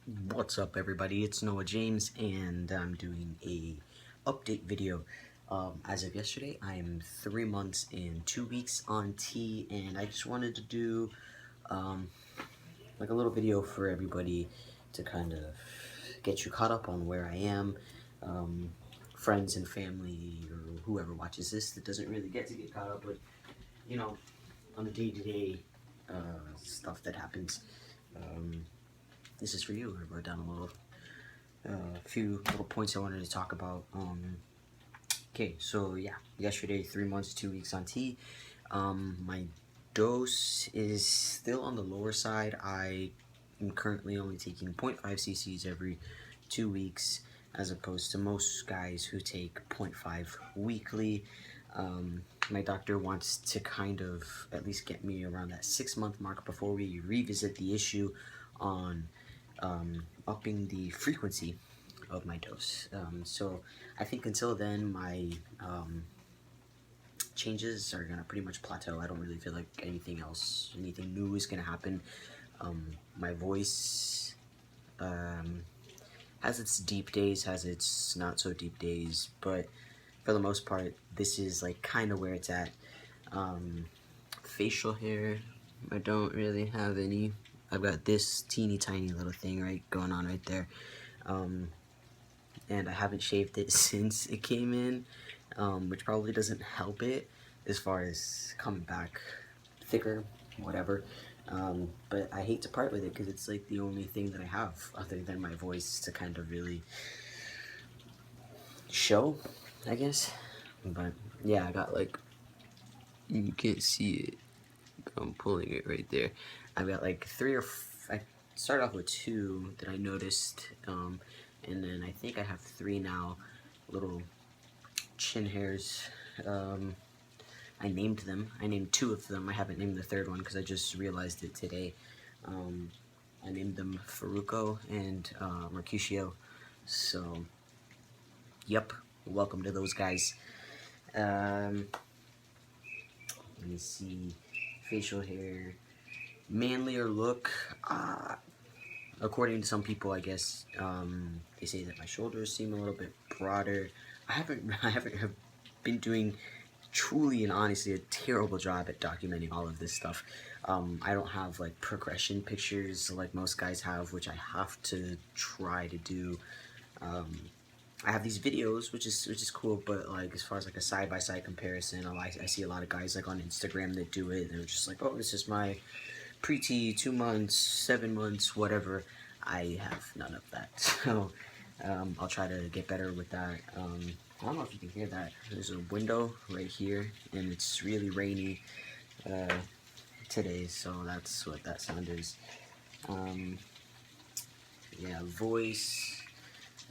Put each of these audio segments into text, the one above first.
What's up, everybody? It's Noah James, and I'm doing a update video. As of yesterday, I am 3 months and 2 weeks on T, and I just wanted to do like a little video for everybody to kind of get you caught up on where I am. Friends and family, or whoever watches this that doesn't really get caught up with, you know, on the day-to-day stuff that happens. This is for you. I wrote down a few little points I wanted to talk about. Okay, so yeah, yesterday, 3 months, 2 weeks on T. My dose is still on the lower side. I am currently only taking 0.5 cc's every 2 weeks, as opposed to most guys who take 0.5 weekly. My doctor wants to kind of at least get me around that 6 month mark before we revisit the issue on upping the frequency of my dose. So I think until then, my changes are gonna pretty much plateau. I don't really feel like anything new is gonna happen. My voice has its deep days, has its not so deep days, but for the most part, this is like kind of where it's at. Facial hair, I don't really have any. I've got this teeny tiny little thing going on right there. And I haven't shaved it since it came in, which probably doesn't help it as far as coming back thicker, whatever. But I hate to part with it because it's like the only thing that I have other than my voice to kind of really show, I guess. But yeah, I got like, you can't see it, I'm pulling it right there. I've got like I started off with 2 that I noticed, and then I think I have 3 now, little chin hairs. I named them. I named 2 of them. I haven't named the 3rd one because I just realized it today. I named them Faruko and Mercutio. So, yep, welcome to those guys. Let me see, facial hair, manlier look. According to some people, I guess, they say that my shoulders seem a little bit broader. I haven't been doing truly and honestly a terrible job at documenting all of this stuff. I don't have like progression pictures like most guys have, which I have to try to do. I have these videos, which is cool, but like as far as like a side-by-side comparison, I see a lot of guys like on Instagram that do it, and they're just like, oh, this is my pre-T, 2 months, 7 months, whatever. I have none of that, so I'll try to get better with that. I don't know if you can hear that. There's a window right here, and it's really rainy today, so that's what that sound is. Yeah, voice.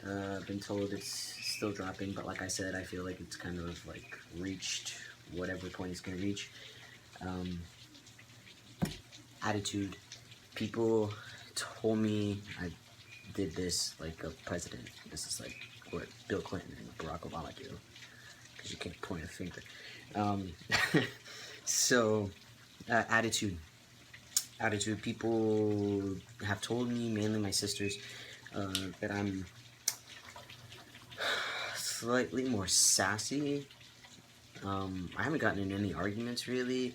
I've been told it's still dropping, but like I said, I feel like it's kind of like reached whatever point it's gonna reach. Attitude. People told me I did this like a president. This is like what Bill Clinton and Barack Obama do, because you can't point a finger. So, attitude. Attitude. People have told me, mainly my sisters, that I'm slightly more sassy. I haven't gotten in any arguments really.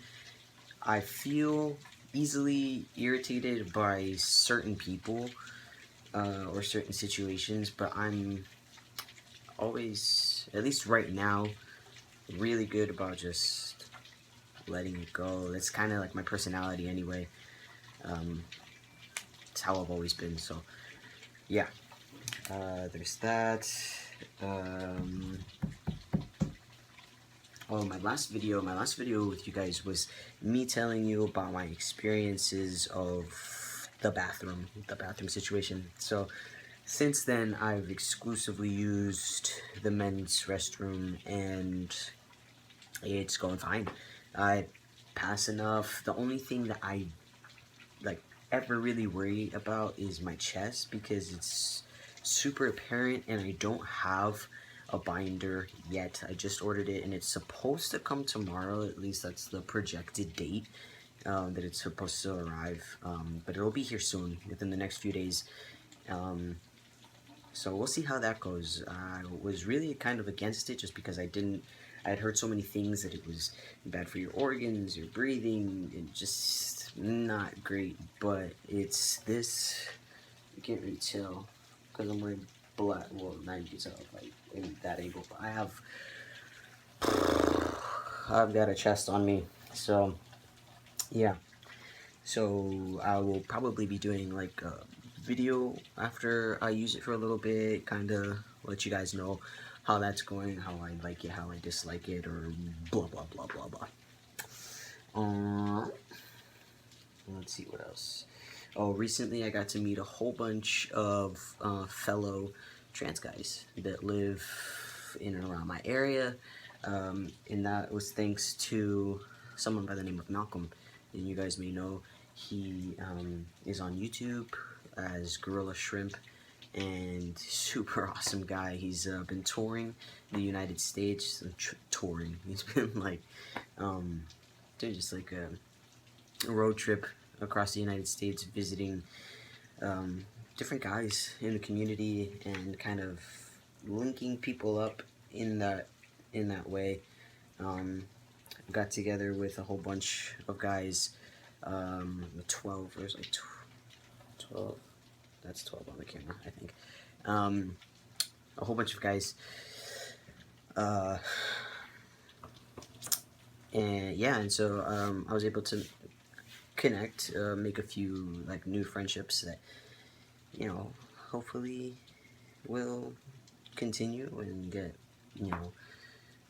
I feel easily irritated by certain people or certain situations, but I'm always, at least right now, really good about just letting it go. That's kind of like my personality anyway. It's how I've always been, so yeah. There's that. Oh, my last video with you guys was me telling you about my experiences of the bathroom situation. So since then, I've exclusively used the men's restroom, and it's going fine. I pass enough. The only thing that I like ever really worry about is my chest, because it's super apparent, and I don't have a binder yet. I just ordered it, and it's supposed to come tomorrow. At least that's the projected date that it's supposed to arrive. But it'll be here soon, within the next few days. So we'll see how that goes. I was really kind of against it just because I had heard so many things that it was bad for your organs, your breathing, and just not great. But it's this, you can't really tell because I'm wearing black. Well, not you can tell if I in that angle, but I've got a chest on me. So yeah. So I will probably be doing like a video after I use it for a little bit, kind of let you guys know how that's going, how I like it, how I dislike it, or blah blah blah blah blah. Let's see what else. Oh, recently I got to meet a whole bunch of fellow trans guys that live in and around my area, and that was thanks to someone by the name of Malcolm. And you guys may know he is on YouTube as Gorilla Shrimp, and super awesome guy. He's been touring the United States, touring. He's been like doing just like a road trip across the United States, visiting different guys in the community and kind of linking people up in that way. Got together with a whole bunch of guys, 12, there's like 12, that's 12 on the camera, I think. A whole bunch of guys, and yeah, and so I was able to connect, make a few like new friendships that, you know, hopefully will continue and get, you know,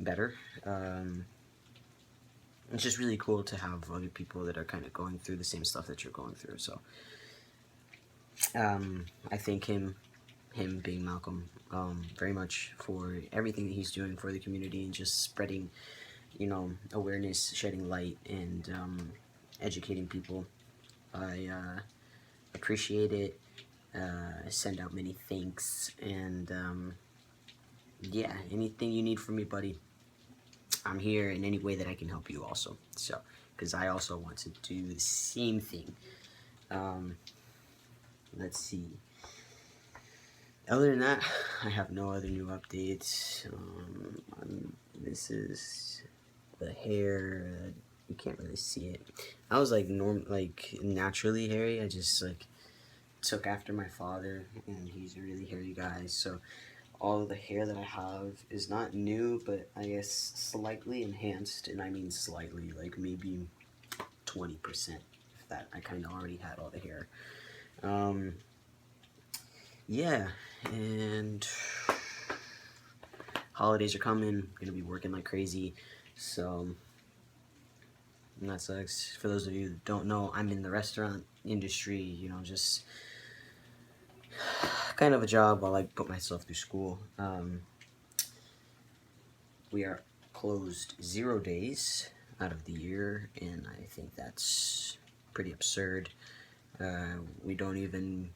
better. It's just really cool to have other people that are kind of going through the same stuff that you're going through. So I thank him being Malcolm, very much for everything that he's doing for the community and just spreading, you know, awareness, shedding light, and educating people. I appreciate it. I send out many thanks, and yeah, anything you need from me, buddy, I'm here in any way that I can help you also. So, because I also want to do the same thing. Let's see. Other than that, I have no other new updates. This is the hair. You can't really see it. I was like naturally hairy. I just like took after my father, and he's a really hairy guy. So all of the hair that I have is not new, but I guess slightly enhanced, and I mean slightly, like maybe 20%. If that, I kind of already had all the hair. Yeah, and holidays are coming. Gonna be working like crazy, so that sucks. For those of you that don't know, I'm in the restaurant industry. You know, just kind of a job while I put myself through school. We are closed 0 days out of the year, and I think that's pretty absurd. We don't even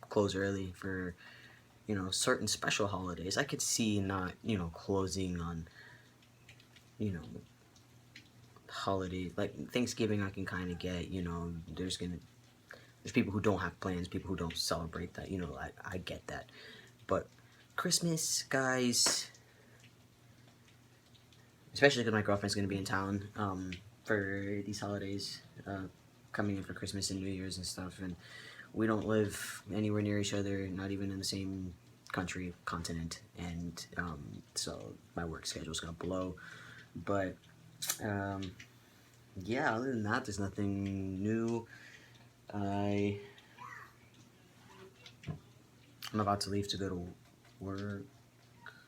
close early for, you know, certain special holidays. I could see not, you know, closing on, you know, holiday like Thanksgiving. I can kind of get, you know, there's people who don't have plans, people who don't celebrate that, you know, I get that. But Christmas, guys, especially because my girlfriend's going to be in town for these holidays, coming in for Christmas and New Year's and stuff, and we don't live anywhere near each other, not even in the same country, continent, and so my work schedule is going to blow. But yeah, other than that, there's nothing new. I'm about to leave to go to work,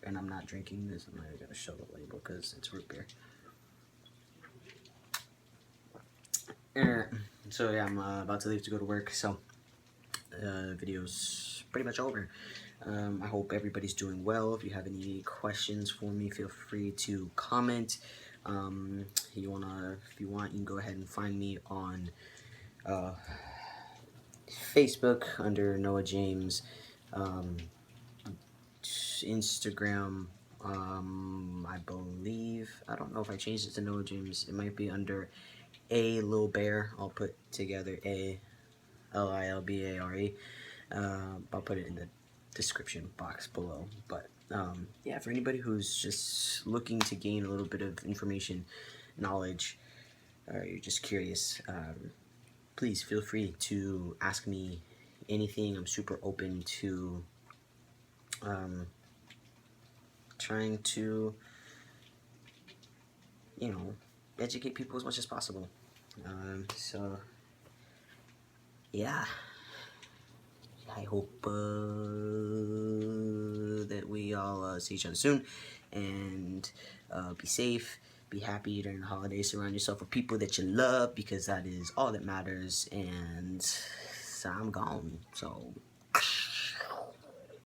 and I'm not drinking this. I'm not even gonna show the label because it's root beer. So yeah, I'm about to leave to go to work. So video's pretty much over. I hope everybody's doing well. If you have any questions for me, feel free to comment. If you want, you can go ahead and find me on Facebook under Noah James, Instagram, I believe, I don't know if I changed it to Noah James. It might be under alilbare. I'll put together alilbare. I'll put it in the description box below. But yeah, for anybody who's just looking to gain a little bit of information, knowledge, or you're just curious, please feel free to ask me anything. I'm super open to trying to, educate people as much as possible. So yeah, I hope that we all see each other soon, and be safe, be happy during the holidays. Surround yourself with people that you love, because that is all that matters. And so I'm gone. So